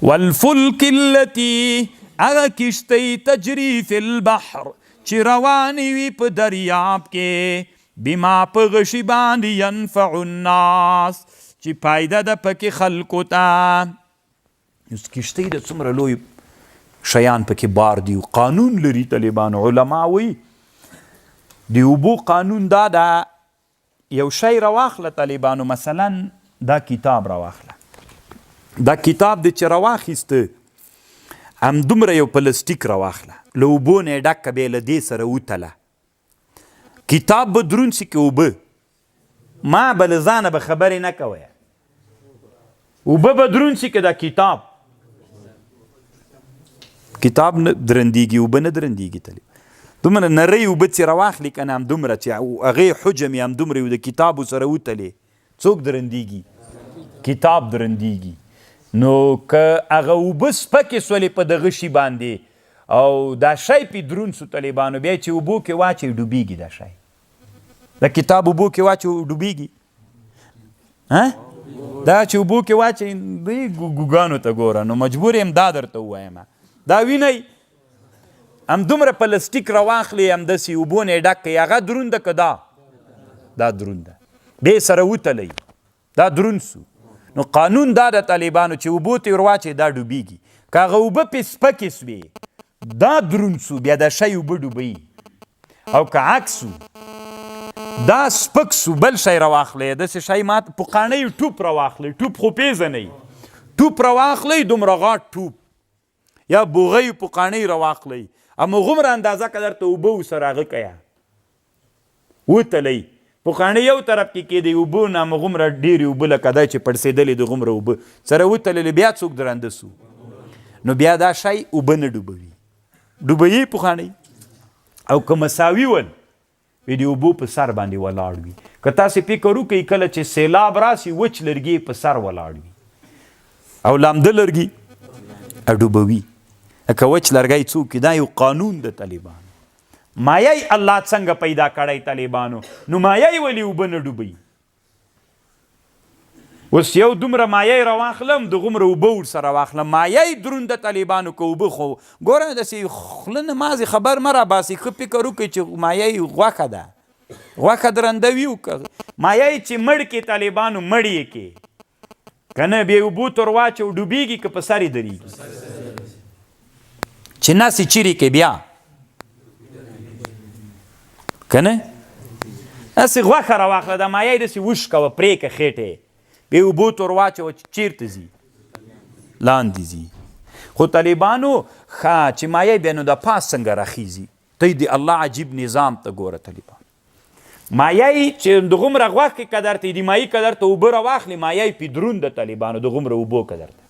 والفلک التي هغه کشتۍ تجري فی البحر چې روانې وي په دریاب کې بما په غشي باندې ینفع الناس چې فایده ده پکې خلکو ته. اوس کشتۍ د څومره لوی شیان پکې بار دي، قانون لري طالبانو. علما وایي د اوبو قانون دا ده، یو شی راواخله طالبانو، مثلا دا کتاب راواخله، دا کتاب د چې راواخیسته همدومره یو پلاستیک راواخله، له اوبو نه یې ډکه بیا له دې سره وتله، کتاب به دروند سي که اوبه؟ ما به له ځانه به خبرې نه کوئ، اوبه به دروند سي که دا کتاب نه درندېږي، اوبه نه درندېږي. طالب دومره نری اوبه چې راواخلي که نه همدومره چې هغې حجم یې همدومره یو د کتابو سره وتلې، څوک درندېږي؟ کتاب درندېږي. نو که هغه اوبه سپکې سولې په دغه شي باندې او دا شی پې دروند سو طالبانو، بیا چې اوبو کې واچوي ډوبېږي دا شی. دا کتاب اوبو کې واچوي ډوبېږي؟ دا چې اوبو کې واچوي دوی ګوګانو ته ګوره. نو مجبور یم دا درته ووایم، دا وینئ همدومره پلاستیک راواخلي، همداسې اوبو نه یې ډک کړئ، هغه درونده که دا درونده بیا سره وتلی، دا دروند سو. نو قانون دا د طالبانو چې اوبو ته ور واچوي دا ډوبېږي، که هغه اوبه پې سپکې سوې دا دروند سو بیا دا شی اوبه ډوبوي، او که عکس دا سپک سو بل شی راواخلی، داسې شی ماته پخوانی ټوپ راواخلی، ټوپ خو پیژنئ، ټوپ راواخلی دومره غاټ ټوپ یا بوغی پخوانی راواخلی، همغومره اندازه که درته اوبه ورسره هغه کیه وتلی، پخوانی یو طرف کې کېدی اوبه نه همغومره ډېرې اوبه لکه دا چې پړسېدلې دغومره اوبه سره وتللې، بیا څوک درنده سو، نو بیا دا شی اوبه نه ډوبوي، ډوبوي پخوانی. او که مساوي ول وي د اوبو په سر باندې ولاړ وي، که تاسې فکر وکړئ کله چې سیلاب راسي وچ لرګي په سر ولاړ وي او لامده لرګي ډوبوي، که وچ لرګی څوک دا یو قانون د طالبانو. مایه الله څنګه پیدا کړی طالبانو، نو مایه ولې اوبه نه ډوبوي؟ اوس یو دومره مایه راواخلم دغومره اوبه ورسره واخلم، مایه دروند د طالبانو که اوبه خو ګوره داسې خوله نه مازې خبر مه راباسئ، ښه فکر وکړئ چې مایه غوښه ده، غوښه درنده وي، مایه چې مړ کې طالبانو مړ یې کې که نه بیا اوبو ته ور واچو ډوبېږي که په سر یې درېږي، چې نس یې چیرې کې بیا که نه داسې غوښه راواخله، دا مایه یې داسې وش کوه پرې که خېټې بیا اوبو ته ور واچوه چې چېرته ځي لاندې ځي. خو طالبانو ښه چې مایه بیا نو د پاس څنګه راخیږي، ته د الله عجیب نظام ته ګوره طالبان. مایه چې دغومره غوښې که درته د مایه که درته اوبه راواخلي مایه پې دروند د طالبانو دغومره اوبو که درته،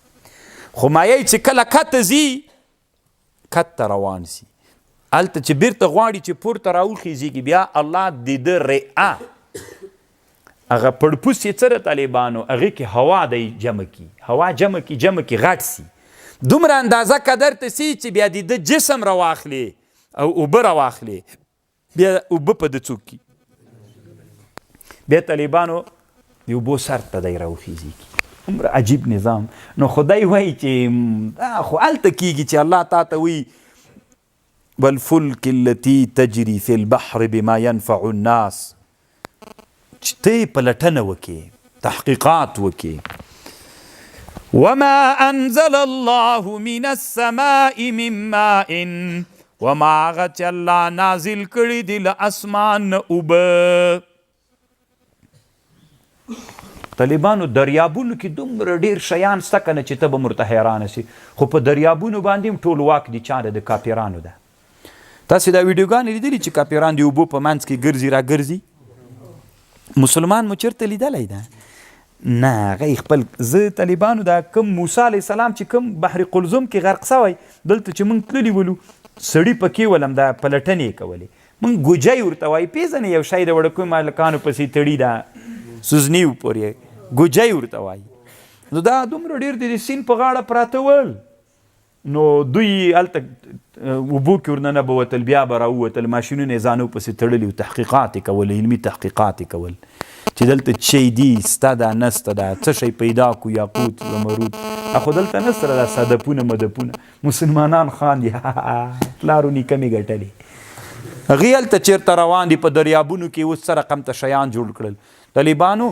خو مایه چې کله کته ځي کته روان سي، هلته چې بیرته غواړي چې پورته راوخیږي بیا الله د ده رعا هغه پړپوس یې څه د طالبانو هغې کې هوا دی جمع کي، هوا جمع کي غټ سي، دومره اندازه که درته سي چې بیا د ده جسم راواخلي او اوبه راواخلي بیا اوبه په ده څوک کي، بیا طالبانو د اوبو سر ته دی راوخیږي. عمره عجیب نظام. نو خدای وایي چې خو هلته کېږي چې الله تا ته وایي والفلک التي تجري في البحر بما ينفع الناس، چې ته یې پلټنه وکې، تحقیقات وکې. وما انزل الله من السماء من ماء، وما هغه چې الله نازل کړي دي له اسمان نه اوبه. طالبانو دریابونو کې دومره ډېر شیان شته که نه چې ته به ورته حیرانه سي، خو په دریابونو باندې هم ټول واک د چا ده؟ د کاپیرانو ده. تاسې دا ویډیوګانې لیدلي چې کاپیران د اوبو په منځ کې ګرځي را ګرځي؟ مسلمان مو چېرته لیدلی ده؟ نه، هغه خپل زه طالبانو دا کم موسی علیه السلام چې کم بحر قلزم کې غرق سوی، دلته چې موږ تللي ولو سړي پکې ولم دا پلټنې یې کولې، موږ ګوجی ورته وایي، پیژنې یو شی د وړکیو مالکانو پسې تړي ده سوزنیو پورې ګوجی ورته وایي. نو دا دومره ډېر د سیند په غاړه پراته ول، نو دوی هلته اوبو کې ورننه به وتل، بیا به راووتل، ماشینونه یې ځانو پسې تړلي و، تحقیقات یې کول، علمي تحقیقات یې کول. چې دلته چی دي ستا دا نسته دا څه شی پیدا کو یاقوت زمرود خو دلته نسته دا صدفونه مدفونه مسلمانان خاندي پلارو نیکه مې ګټلې هغې هلته چېرته روان دي په دریابونو کې اوس څه رقم ته شیان جوړ کړل طالبانو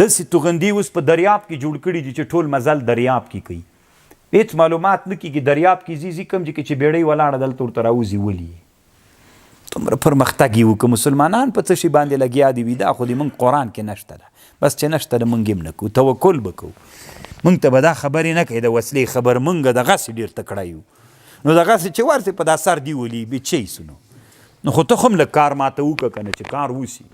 داسې توغندي اوس په دریاب کې جوړ کړي دي چې ټول مزل دریاب کې کوي هېڅ معلومات نه کېږي دریاب کې ځي کوم ځای کې چې بیړۍ ولاړه دلته ورته راوځي ولي دومره پرمختګ یې وکړو مسلمانان په څه شي باندې لګیا دي وي دا خو د موږ قرآن کې نشته ده بس چې نشته ده موږ هم نه کوو توکل به کوو موږ ته به دا خبرې نه کوي د وسلې خبر موږ دغسې ډېر تکړه یو نو دغسې چې ورسې په دا سر دی ولي بې چی سو نو خو ته خو هم لږ کار ماته وکړه که نه چې کار وسي